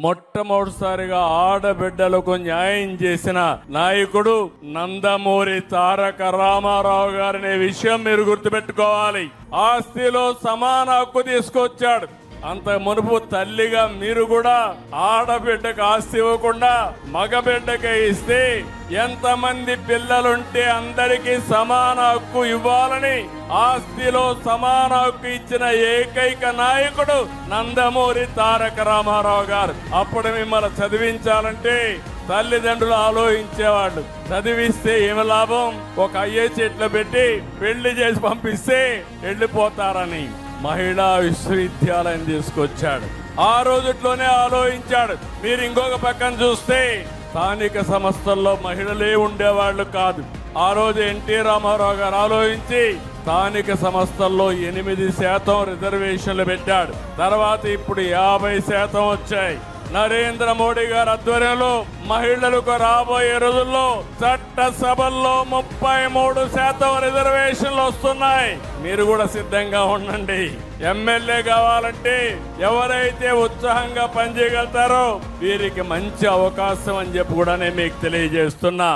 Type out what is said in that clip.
మొట్టమొదటిసారిగా ఆడబిడ్డలకు న్యాయం చేసిన నాయకుడు నందమూరి తారక రామారావు గారనే విషయం మీరు గుర్తుపెట్టుకోవాలి. ఆస్తిలో సమాన హక్కు తీసుకొచ్చాడు. అంత మునుపు తల్లిగా మీరు కూడా ఆడబిడ్డకు ఆస్తి ఇవ్వకుండా మగబిడ్డకే ఇస్తే ఎంతమంది పిల్లలుంటే అందరికీ సమాన హక్కు ఇవ్వాలని ఆస్తిలో సమాన హక్కు ఇచ్చిన ఏకైక నాయకుడు నందమూరి తారక రామారావు గారు. అప్పుడు మిమ్మల్ని చదివించాలంటే తల్లిదండ్రులు ఆలోచించేవాళ్ళు, చదివిస్తే ఏమి లాభం, ఒక చెట్లు పెట్టి పెళ్లి చేసి పంపిస్తే వెళ్ళిపోతారని మహిళా విశ్వవిద్యాలయం తీసుకొచ్చాడు. ఆ రోజుట్లోనే ఆలోచించాడు. మీరు ఇంకొక పక్కన చూస్తే స్థానిక సంస్థల్లో మహిళలే ఉండేవాళ్లు కాదు. ఆ రోజు ఎన్టీ రామారావు గారు ఆలోచించి స్థానిక సంస్థల్లో 8% రిజర్వేషన్లు పెట్టాడు. తర్వాత ఇప్పుడు 50% వచ్చాయి. నరేంద్ర మోడీ గారి ఆధ్వర్యంలో మహిళలకు రాబోయే రోజుల్లో చట్టసభల్లో 33% రిజర్వేషన్లు వస్తున్నాయి. మీరు కూడా సిద్ధంగా ఉండండి. ఎమ్మెల్యే కావాలంటే ఎవరైతే ఉత్సాహంగా పనిచేయగలుగుతారో వీరికి మంచి అవకాశం అని చెప్పి కూడా నేను మీకు తెలియజేస్తున్నా.